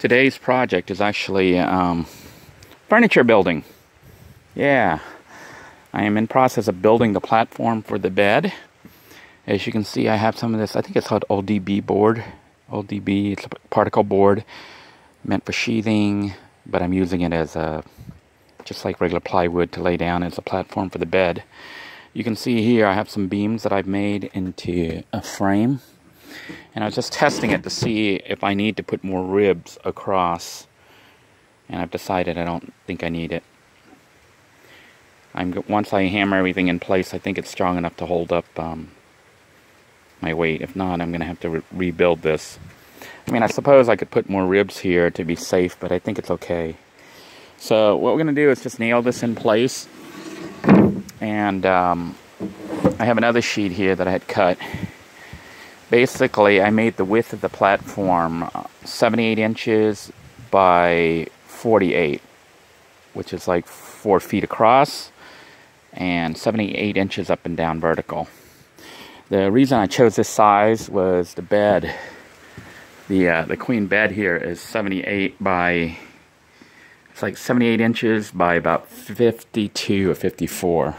Today's project is actually furniture building. Yeah, I am in process of building the platform for the bed. As you can see, I have some of this, I think it's called ODB board. ODB, it's a particle board meant for sheathing, but I'm using it as a, just like regular plywood to lay down as a platform for the bed. You can see here I have some beams that I've made into a frame. And I was just testing it to see if I need to put more ribs across. And I've decided I don't think I need it. Once I hammer everything in place, I think it's strong enough to hold up my weight. If not, I'm going to have to rebuild this. I mean, I suppose I could put more ribs here to be safe, but I think it's okay. So what we're going to do is just nail this in place. And I have another sheet here that I had cut. Basically, I made the width of the platform 78 inches by 48, which is like 4 feet across and 78 inches up and down vertical. The reason I chose this size was the bed. The queen bed here is 78 by, it's like 78 inches by about 52 or 54.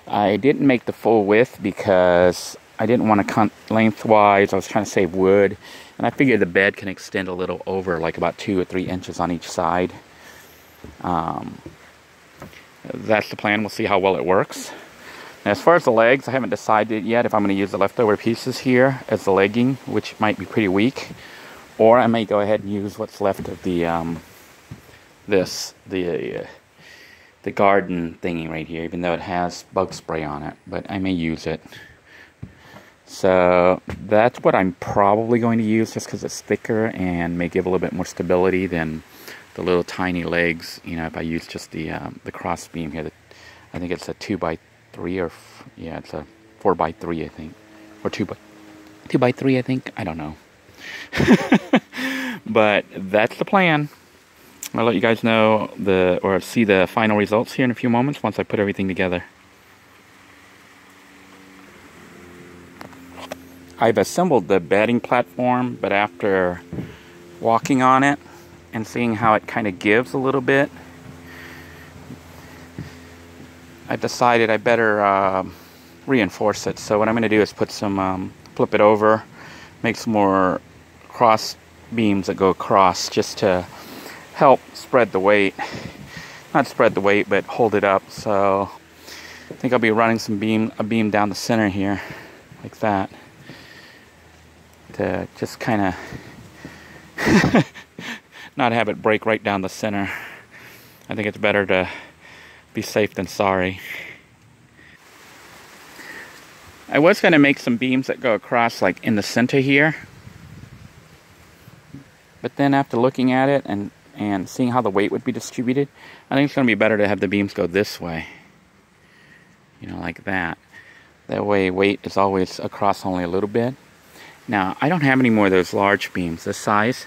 I didn't make the full width because I didn't want to cut lengthwise. I was trying to save wood, and I figured the bed can extend a little over, like about 2 or 3 inches on each side. That's the plan. We'll see how well it works. Now, as far as the legs, I haven't decided yet if I'm going to use the leftover pieces here as the legging, which might be pretty weak, or I may go ahead and use what's left of the the garden thingy right here, even though it has bug spray on it, but I may use it. So that's what I'm probably going to use, just because it's thicker and may give a little bit more stability than the little tiny legs. You know, if I use just the cross beam here, I think it's a 2x3 or yeah, it's a 4x3 I think, or 2x3 I think. I don't know, but that's the plan. I'll let you guys know or see the final results here in a few moments once I put everything together. I've assembled the bedding platform, but after walking on it and seeing how it kind of gives a little bit, I've decided I better reinforce it. So what I'm going to do is put some, flip it over, make some more cross beams that go across just to help spread the weight. Not spread the weight, but hold it up. So I think I'll be running a beam down the center here, like that, to just kind of not have it break right down the center. I think it's better to be safe than sorry. I was going to make some beams that go across like in the center here, but then after looking at it and seeing how the weight would be distributed, I think it's going to be better to have the beams go this way, you know, like that. That way weight is always across only a little bit. Now, I don't have any more of those large beams this size,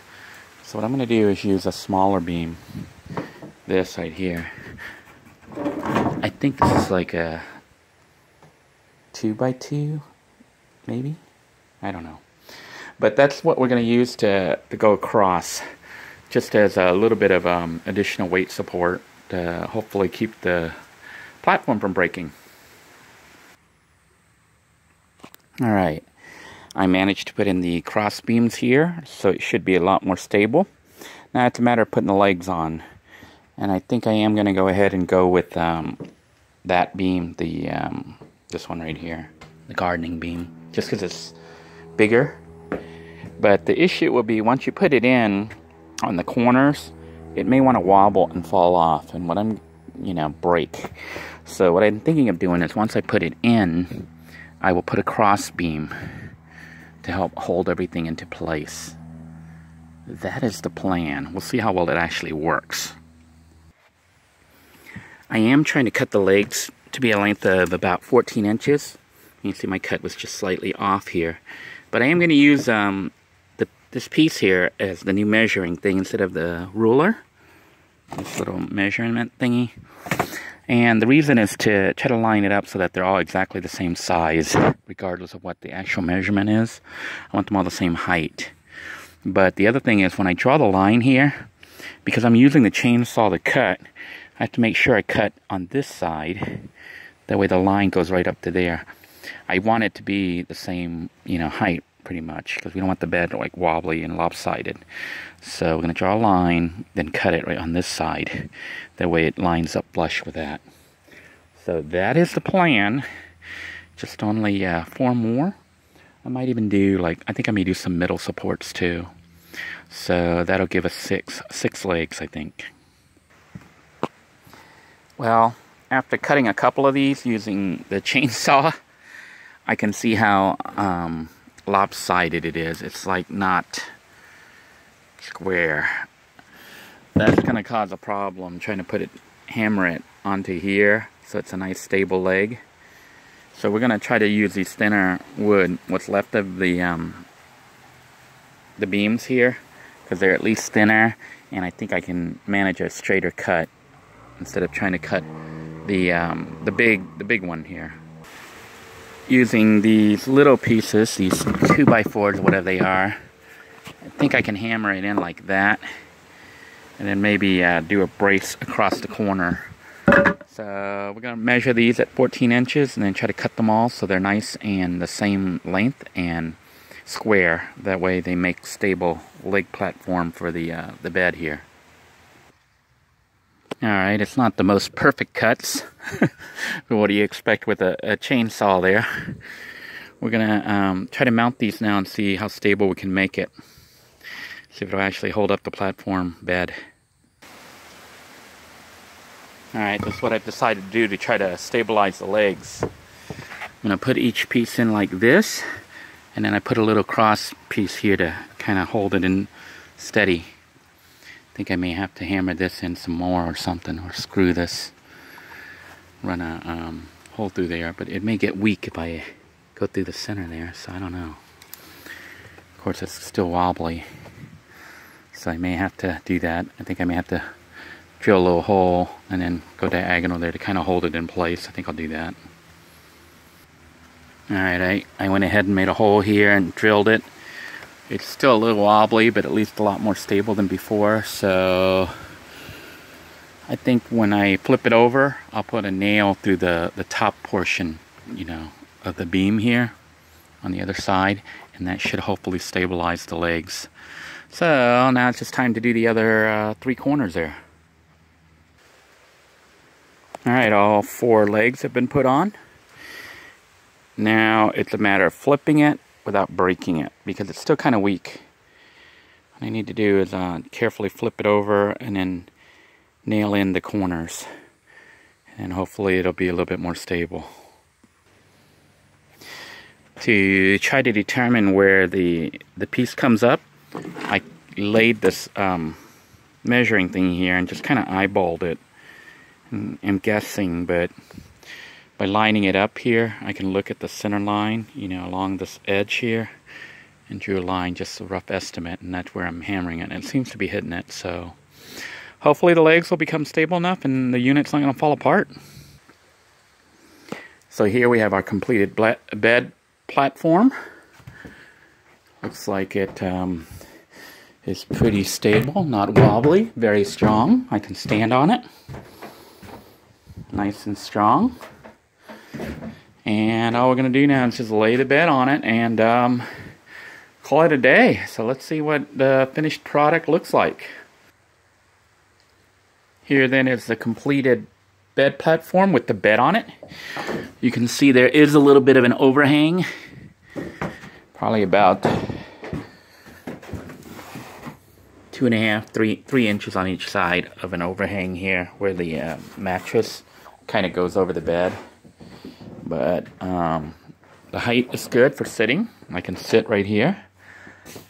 so what I'm going to do is use a smaller beam, this right here. I think this is like a 2x2, maybe? I don't know. But that's what we're going to use to go across, just as a little bit of additional weight support to hopefully keep the platform from breaking. Alright. I managed to put in the cross beams here, so it should be a lot more stable. Now it's a matter of putting the legs on. And I think I am going to go ahead and go with that beam, this one right here, the gardening beam, just because it's bigger. But the issue will be once you put it in on the corners, it may want to wobble and fall off, and break. So what I'm thinking of doing is once I put it in, I will put a cross beam to help hold everything into place. That is the plan. We'll see how well it actually works. I am trying to cut the legs to be a length of about 14 inches. You can see my cut was just slightly off here. But I am going to use this piece here as the new measuring thing instead of the ruler. This little measurement thingy. And the reason is to try to line it up so that they're all exactly the same size, regardless of what the actual measurement is. I want them all the same height. But the other thing is, when I draw the line here, because I'm using the chainsaw to cut, I have to make sure I cut on this side. That way the line goes right up to there. I want it to be the same, you know, height pretty much, because we don't want the bed like wobbly and lopsided. So we're going to draw a line, then cut it right on this side. That way it lines up flush with that. So that is the plan. Just only 4 more. I might even do, like, I think I may do some middle supports too. So that'll give us six legs, I think. Well, after cutting a couple of these using the chainsaw, I can see how lopsided it is. It's like not square. That's going to cause a problem trying to hammer it onto here so it's a nice stable leg. So we're going to try to use these thinner wood, what's left of the beams here, because they're at least thinner, and I think I can manage a straighter cut instead of trying to cut the big one here. Using these little pieces, these 2x4s, whatever they are, I think I can hammer it in like that, and then maybe do a brace across the corner. So we're going to measure these at 14 inches and then try to cut them all so they're nice and the same length and square. That way they make stable leg platform for the bed here. Alright, it's not the most perfect cuts. But what do you expect with a chainsaw there? We're going to try to mount these now and see how stable we can make it. See if it'll actually hold up the platform bed. Alright, this is what I've decided to do to try to stabilize the legs. I'm going to put each piece in like this, and then I put a little cross piece here to kind of hold it in steady. I think I may have to hammer this in some more or something, or screw this, run a hole through there, but it may get weak if I go through the center there, so I don't know. Of course, it's still wobbly, so I may have to do that. I think I may have to drill a little hole and then go diagonal there to kind of hold it in place. I think I'll do that. Alright, I went ahead and made a hole here and drilled it. It's still a little wobbly, but at least a lot more stable than before. So I think when I flip it over, I'll put a nail through the top portion, you know, of the beam here on the other side, and that should hopefully stabilize the legs. So now it's just time to do the other 3 corners there. Alright, all 4 legs have been put on. Now it's a matter of flipping it without breaking it, because it's still kind of weak. What I need to do is carefully flip it over and then nail in the corners. And hopefully it'll be a little bit more stable. To try to determine where the piece comes up, I laid this measuring thing here and just kind of eyeballed it. I'm guessing, but by lining it up here, I can look at the center line, you know, along this edge here, and drew a line, just a rough estimate, and that's where I'm hammering it. And it seems to be hitting it, so hopefully the legs will become stable enough and the unit's not going to fall apart. So here we have our completed bed platform. Looks like it is pretty stable, not wobbly, very strong. I can stand on it. Nice and strong. And all we're going to do now is just lay the bed on it and call it a day. So let's see what the finished product looks like. Here then is the completed bed platform with the bed on it. You can see there is a little bit of an overhang. Probably about 2.5, 3 inches on each side of an overhang here where the mattress kind of goes over the bed. But the height is good for sitting. I can sit right here,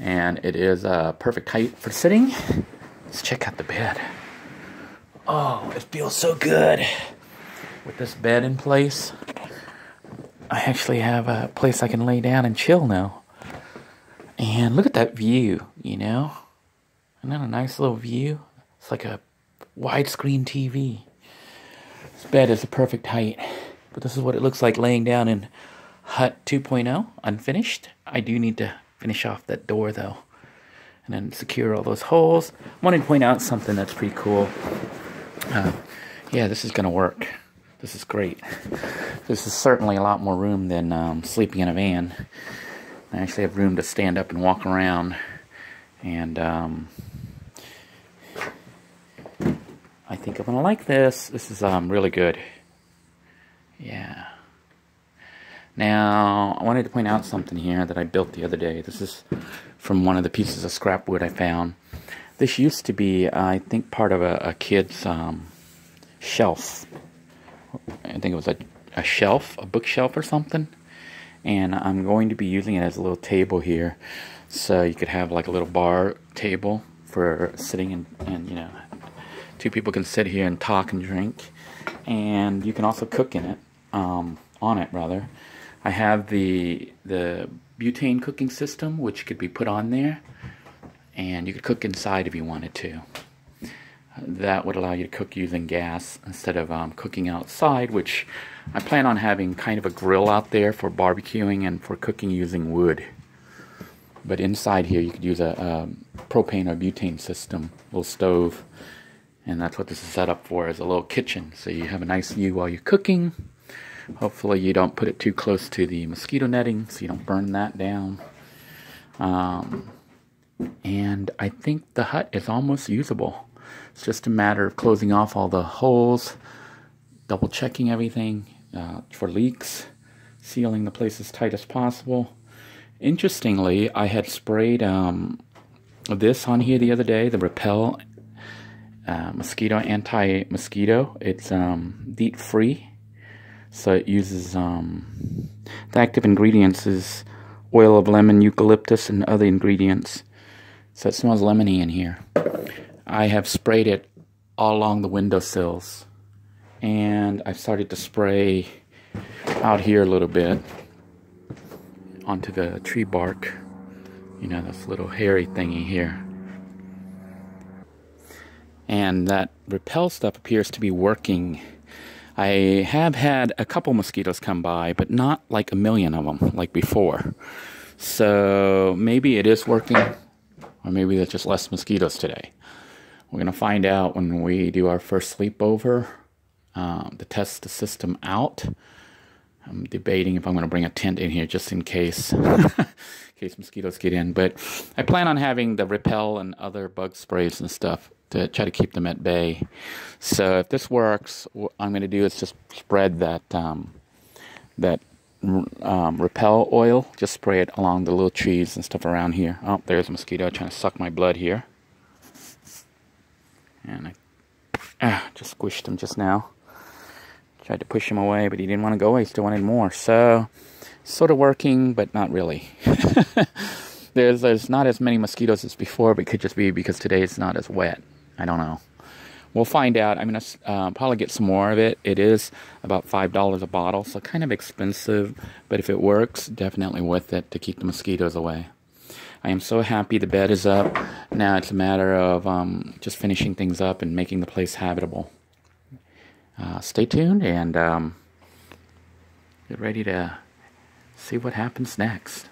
and it is a perfect height for sitting. Let's check out the bed. Oh, it feels so good with this bed in place. I actually have a place I can lay down and chill now. And look at that view, you know? Isn't that a nice little view? It's like a widescreen TV. This bed is a perfect height. But this is what it looks like laying down in Hut 2.0, unfinished. I do need to finish off that door, though. and then secure all those holes. I wanted to point out something that's pretty cool. Yeah, this is going to work. This is great. This is certainly a lot more room than sleeping in a van. I actually have room to stand up and walk around, and I think I'm going to like this. This is really good. Yeah. Now, I wanted to point out something here that I built the other day. This is from one of the pieces of scrap wood I found. This used to be, I think, part of a kid's shelf. I think it was a shelf, a bookshelf or something. And I'm going to be using it as a little table here. So you could have like a little bar table for sitting and you know, two people can sit here and talk and drink. And you can also cook in it, on it rather. I have the butane cooking system, which could be put on there, and you could cook inside if you wanted to. That would allow you to cook using gas instead of cooking outside, which I plan on having kind of a grill out there for barbecuing and for cooking using wood. But inside here you could use a propane or butane system, little stove, and that's what this is set up for, as a little kitchen. So you have a nice view while you're cooking. Hopefully you don't put it too close to the mosquito netting so you don't burn that down. And I think the hut is almost usable. It's just a matter of closing off all the holes, double checking everything for leaks, sealing the place as tight as possible. Interestingly, I had sprayed this on here the other day, the Repel mosquito anti-mosquito. It's DEET free. So it uses, the active ingredients is oil of lemon, eucalyptus, and other ingredients. So it smells lemony in here. I have sprayed it all along the windowsills. And I've started to spray out here a little bit onto the tree bark. You know, this little hairy thingy here. And that Repel stuff appears to be working. I have had a couple mosquitoes come by, but not like a million of them like before. So maybe it is working, or maybe there's just less mosquitoes today. We're going to find out when we do our first sleepover to test the system out. I'm debating if I'm going to bring a tent in here just in case, in case mosquitoes get in. But I plan on having the Repel and other bug sprays and stuff to try to keep them at bay. So if this works, what I'm going to do is just spread that Repel oil, just spray it along the little trees and stuff around here. Oh, there's a mosquito trying to suck my blood here. And I just squished him just now. Tried to push him away, but he didn't want to go away. He still wanted more. So, sort of working, but not really. There's not as many mosquitoes as before, but it could just be because today it's not as wet. I don't know. We'll find out. I'm going to probably get some more of it. It is about $5 a bottle, so kind of expensive. But if it works, definitely worth it to keep the mosquitoes away. I am so happy the bed is up. Now it's a matter of just finishing things up and making the place habitable. Stay tuned and get ready to see what happens next.